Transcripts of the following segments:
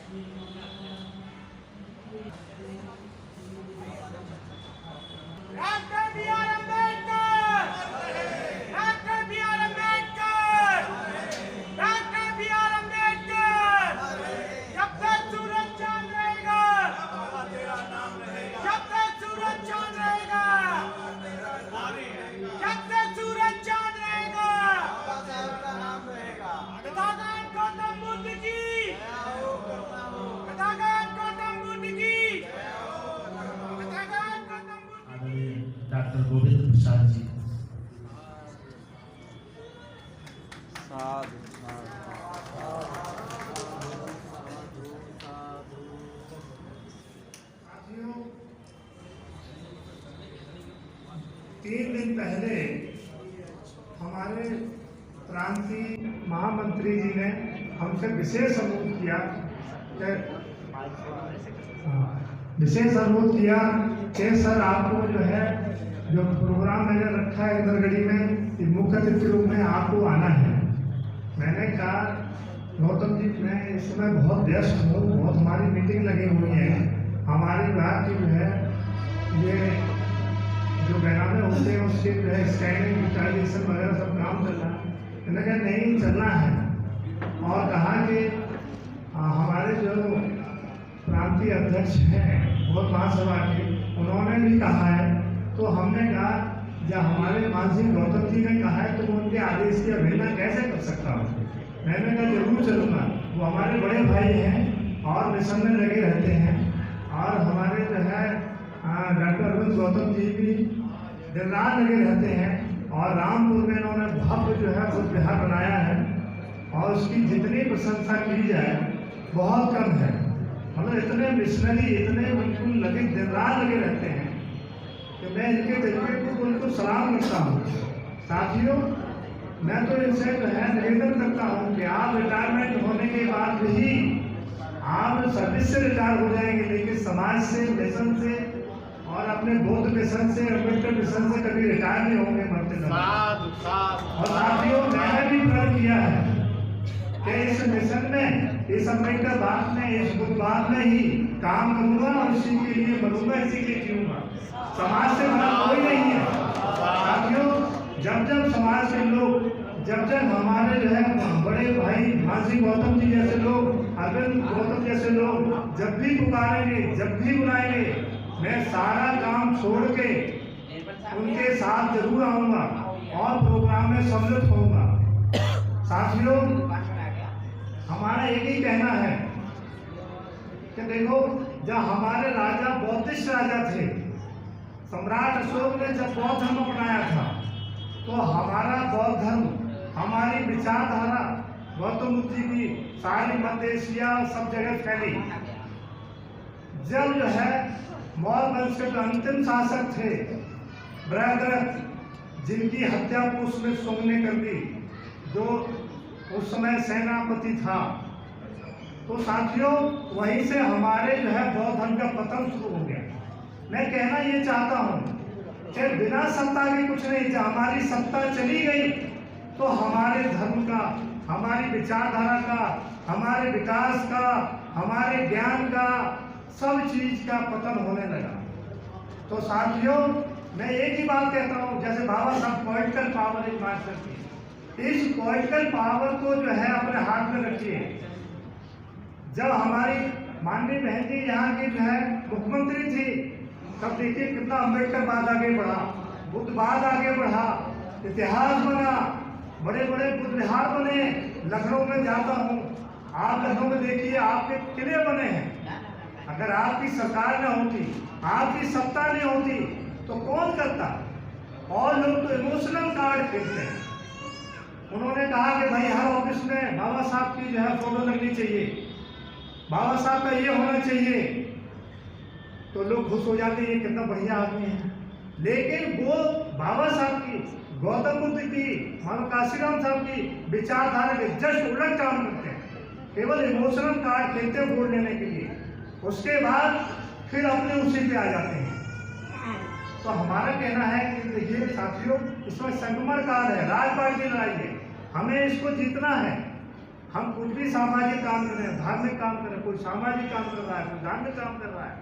Doctor B R Ambedkar, doctor B R Ambedkar, doctor B R Ambedkar. जब तक सूरज चांद रहेगा, जब तक सूरज चांद रहेगा, जब तक सूरज चांद रहेगा, तथागत गौतम बुद्ध की, तथागत गौतम बुद्ध की, तथागत गौतम बुद्ध की। डॉक्टर गोविंद प्रसाद जी। साधु 3 दिन पहले हमारे क्रांति महामंत्री जी ने हमसे विशेष अनुरोध किया कि सर आपको जो है जो प्रोग्राम मैंने रखा है इंदरगढ़ी में मुख्य अतिथि के रूप में आपको आना है। मैंने कहा गौतम जी मैं इस समय बहुत व्यस्त हूँ, बहुत हमारी मीटिंग लगी हुई है, हमारे विभाग की जो है ये जो बैनामे होते हैं उसके जो है स्कैनिंग डिजिटाइजेशन वगैरह सब काम चल रहा है। मैंने कहा नहीं चलना है और कहा कि हमारे जो प्रांतीय अध्यक्ष हैं और महासभा के उन्होंने भी कहा है, तो हमने कहा जब हमारे मानसिक गौतम जी ने कहा है तो मैं उनके आदेश की अवहेलना कैसे कर सकता हूँ। मैंने कहा जरूर चलूँगा, वो हमारे बड़े भाई हैं और मिशन में लगे रहते हैं और हमारे जो है डॉक्टर अरविंद गौतम जी भी दिन रात लगे रहते हैं और रामपुर में इन्होंने भव्य जो है बुद्ध विहार बनाया है और उसकी जितनी प्रशंसा की जाए बहुत कम है। मतलब इतने मिशनरी इतने बिल्कुल लगे दिन रात लगे रहते हैं कि मैं इनके जज्बे को उनको सलाम करता हूँ। साथियों मैं तो इनसे जो है निवेदन करता हूँ कि आप रिटायरमेंट होने के बाद भी आप सर्विस से रिटायर हो जाएंगे, लेकिन समाज से मिशन से और अपने बौद्ध मिशन से अम्बेडकर मिशन से कभी रिटायर नहीं होंगे मरते समय। और साथियों मैंने भी प्रण किया है कि इस मिशन में इस अम्बेडकर बात में इस बुद्ध बात में ही काम करूंगा और इसी के लिए मरूंगा, इसी के लिए जीऊंगा। समाज से बड़ा कोई नहीं है। साथियों जब जब समाज के लोग जब हमारे जो है बड़े भाई मानसिक गौतम जी जैसे लोग अरविंद गौतम जैसे लोग जब भी पुकारेंगे जब भी बुलाएंगे मैं सारा काम छोड़ के उनके साथ जरूर आऊंगा और प्रोग्राम में सम्मिलित होऊंगा। साथियों हमारा एक ही कहना है कि देखो जब हमारे राजा बौद्धिस्ट राजा थे, सम्राट अशोक ने जब बौद्ध धर्म अपनाया था तो हमारा बौद्ध धर्म हमारी विचारधारा गौतम बुद्ध जी की सारी मध्य एशिया सब जगह फैली। जब जो है मौर्य वंश के अंतिम शासक थे बृहद्रथ जिनकी हत्या पुष्प में शुंग ने कर दी, जो उस समय सेनापति था, तो साथियों वहीं से हमारे जो है बौद्ध धर्म का पतन शुरू हो गया। मैं कहना ये चाहता हूँ कि बिना सत्ता के कुछ नहीं, जब हमारी सत्ता चली गई तो हमारे धर्म का, हमारी विचारधारा का, हमारे विकास का, हमारे ज्ञान का, सब चीज का पतन होने लगा। तो साथियों मैं एक ही बात कहता हूँ, जैसे बाबा साहब पॉलिटिकल पावर एक बात करती है, इस पॉलिटिकल पावर को जो है अपने हाथ में रखिए। जब हमारी माननीय बहन जी यहाँ की जो है मुख्यमंत्री थी तब देखिए कितना अम्बेडकरवाद आगे बढ़ा, बुद्धवाद आगे बढ़ा, इतिहास बना, बड़े बड़े बुद्ध विहार बने। लखनऊ में जाता हूँ, आप लखनऊ में देखिए आपके किले बने हैं। अगर आपकी सरकार न होती, आपकी सत्ता नहीं होती तो कौन करता। और लोग तो इमोशनल कार्ड खेलते हैं। उन्होंने कहा कि भाई हर ऑफिस में बाबा साहब की जो है फोटो लगनी चाहिए, बाबा साहब का ये होना चाहिए, तो लोग खुश हो जाते हैं, कितना बढ़िया आदमी है। लेकिन वो बाबा साहब की, गौतम बुद्ध की, मानो काशीराम साहब की विचारधारा के जस्ट उलट काम करते हैं, केवल इमोशनल कार्ड खेलते हैं वोट लेने के लिए, उसके बाद फिर अपने उसी पे आ जाते हैं। तो हमारा कहना है कि देखिए साथियों इसमें संगमर काल है, राजपाट की लड़ाई है, हमें इसको जीतना है। हम कुछ भी सामाजिक काम कर रहे हैं, धार्मिक काम कर रहे हैं, कोई सामाजिक काम कर रहा है, कोई धार्मिक काम कर रहा है,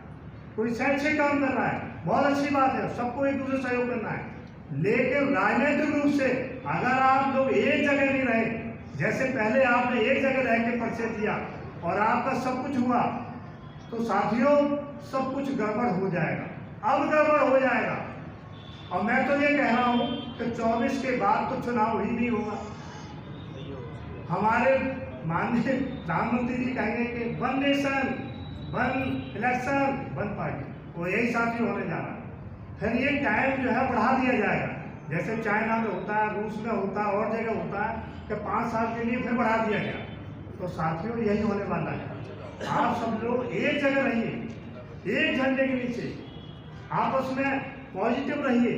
कोई शैक्षिक काम कर रहा है, बहुत अच्छी बात है, सबको एक दूसरे सहयोग करना है। लेकिन राजनीतिक रूप से अगर आप लोग एक जगह नहीं रहे, जैसे पहले आपने एक जगह रह के परिचय दिया और आपका सब कुछ हुआ, तो साथियों सब कुछ गड़बड़ हो जाएगा, अब गड़बड़ हो जाएगा। और मैं तो ये कह रहा हूं कि 24 के बाद तो चुनाव ही नहीं होगा। हमारे माननीय प्रधानमंत्री जी कहेंगे कि 1 नेशन 1 इलेक्शन 1 पार्टी, वो यही साथी होने जा रहा है। फिर ये टाइम जो है बढ़ा दिया जाएगा, जैसे चाइना में होता है, रूस में होता है, और जगह होता है कि 5 साल के लिए फिर बढ़ा दिया गया। तो साथियों यही होने वाला है। आप सब लोग एक जगह रहिए, एक झंडे के नीचे, आपस में पॉजिटिव रहिए,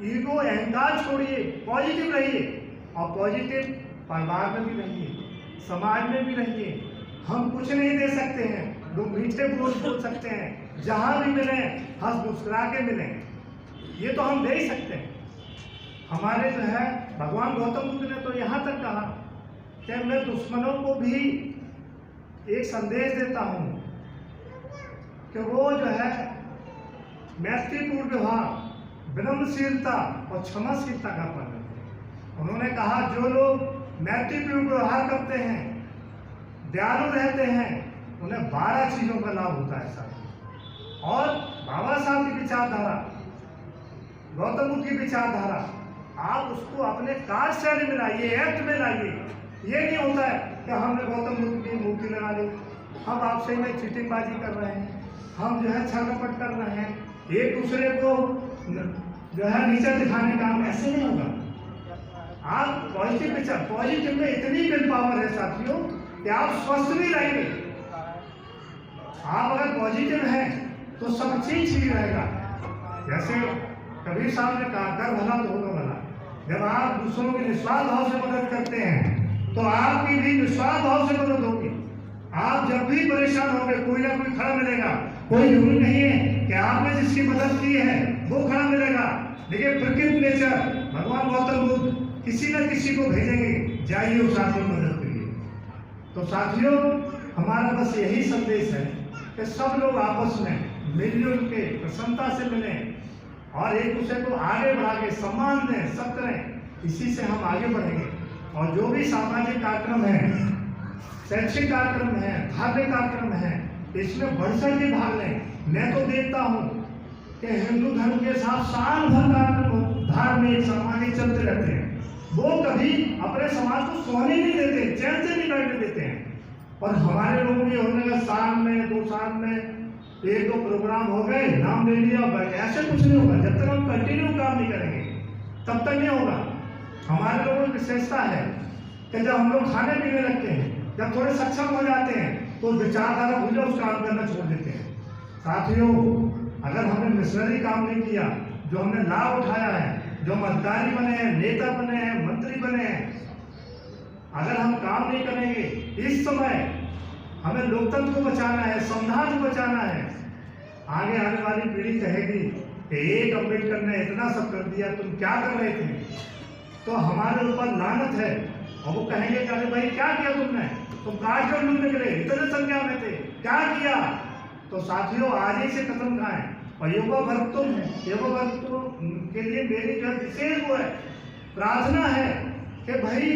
ईगो अहंकार छोड़िए, पॉजिटिव रहिए। और पॉजिटिव परिवार में भी रहिए, समाज में भी रहिए। हम कुछ नहीं दे सकते हैं, लोग मीठे बोल सकते हैं, जहां भी मिले हंस मुस्कुरा के मिले, ये तो हम दे ही सकते हैं। हमारे जो है भगवान गौतम बुद्ध ने तो यहाँ तक कहा कि मैं दुश्मनों को भी एक संदेश देता हूँ कि वो जो है मैत्रीपूर्ण व्यवहार, विनम्रशीलता और क्षमाशीलता का पालन करें। उन्होंने कहा जो लोग मैत्रीपूर्ण व्यवहार करते हैं, दयालु रहते हैं, उन्हें 12 चीजों का लाभ होता है साथ। और बाबा साहब की विचारधारा, गौतम बुद्ध की विचारधारा, आप उसको अपने कार्यशैली में लाइए, एक्ट में लाइए। ये नहीं होता है कि हमने गौतम बुद्ध की मूर्ति लगा ली, हम आपसे में चीटिंगबाजी कर रहे हैं, हम जो है छलकपट कर रहे हैं, एक दूसरे को जो है नीचा दिखाने का, हम ऐसे नहीं होगा। आप पॉजिटिव विचार, पॉजिटिव में इतनी विल पावर है साथियों कि आप स्वस्थ भी रहेंगे। आप अगर पॉजिटिव हैं तो सब चीज ठीक रहेगा। जैसे कबीर साहब ने कहा, कर भला तो होगा भला। जब आप दूसरों की निस्वार्थ भाव से मदद करते हैं तो आपकी भी निस्वार्थ भाव से मदद होगी। आप जब भी परेशान होंगे, कोई ना कोई खड़ा मिलेगा। कोई जरूरी नहीं है कि आपने जिसकी मदद की है वो खड़ा मिलेगा, लेकिन प्रकृति नेचर, भगवान गौतम बुद्ध किसी न किसी को भेजेंगे, जाइए उस आदमी की मदद करिए। तो साथियों हमारा बस यही संदेश है कि सब लोग आपस में मिलजुल के प्रसन्नता से मिलें और एक दूसरे को आगे बढ़ा के सम्मान दें, सब करें। इसी से हम आगे बढ़ेंगे। और जो भी सामाजिक कार्यक्रम है, शैक्षिक कार्यक्रम है, धार्मिक कार्यक्रम है, इसमें बढ़ चढ़ के भाग लें। मैं तो देखता हूँ कि हिंदू धर्म के साथ साल भर कार्यक्रम धार्मिक सामाजिक चलते रहते हैं। वो कभी अपने समाज को सोने नहीं देते, चैन से नहीं बैठने देते हैं। और हमारे लोगों के होने का साल में 2 साल में 1-2 प्रोग्राम हो गए, नाम ले लिया, ऐसे कुछ नहीं होगा। जब तक हम कंटिन्यू काम नहीं करेंगे तब तक नहीं होगा। हमारे लोगों की विशेषता है कि जब हम लोग खाने पीने लगते हैं, जब थोड़े सक्षम हो जाते हैं तो विचारधारा भूल उस काम करना छोड़ देते हैं। साथियों अगर हमने मिशनरी काम नहीं किया, जो हमने लाभ उठाया है, जो हम अधिकारी बने हैं, नेता बने हैं, मंत्री बने हैं, अगर हम काम नहीं करेंगे, इस समय हमें लोकतंत्र को बचाना है, संविधान को बचाना है। आगे आने वाली पीढ़ी कहेगी कि एक अम्बेडकर ने इतना सब कर दिया, तुम क्या कर रहे थे? तो हमारे ऊपर लानत है। और वो कहेंगे कि अरे भाई क्या किया तुमने, तुम काट कर लूट निकले, इतने संख्या में थे, क्या किया? तो साथियों आज ही से कदम उठाएं। और युवा वर्ग के लिए मेरी जो विशेष वो है प्रार्थना है कि भाई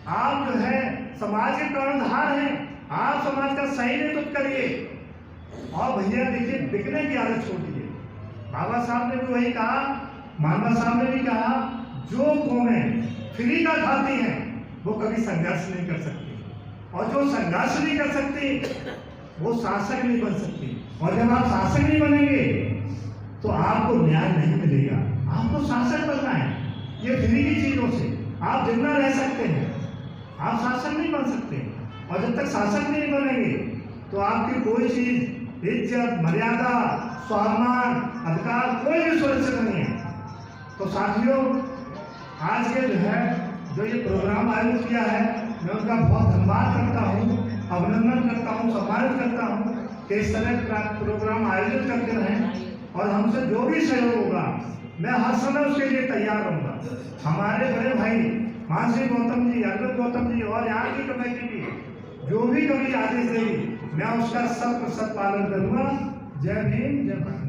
आप जो है समाज के कर्णधार हैं, आप समाज का सही नेतृत्व करिए। और भैया देखिए बिकने की आदत छोड़िए। बाबा साहब ने भी वही कहा, मानवा साहब ने भी कहा, जो कौमें फ्री का खाती हैं वो कभी संघर्ष नहीं कर सकती, और जो संघर्ष नहीं कर सकती वो शासक नहीं बन सकती। और जब आप शासक नहीं बनेंगे तो आपको न्याय नहीं मिलेगा। आपको शासक बनना है। ये फ्री की चीजों से आप जितना रह सकते हैं, आप शासक नहीं बन सकते। और जब तक शासक नहीं बनेंगे तो आपकी कोई चीज, इज्जत, मर्यादा, सम्मान, अधिकार कोई भी सुरक्षित नहीं है। तो साथियों आज के जो ये प्रोग्राम आयोजित किया है, मैं उनका बहुत धन्यवाद करता हूँ, अभिनंदन करता हूँ, सम्मानित करता हूँ कि इस तरह का प्रोग्राम आयोजित करते रहें। और हमसे जो भी सहयोग होगा मैं हर समय उसके लिए तैयार रहूँगा। हमारे बड़े भाई, मानसी गौतम जी, अरविंद गौतम जी और यहाँ की कमेटी भी जो भी कभी आदेश देगी मैं उसका 100% पालन करूंगा। जय भीम, जय भारत।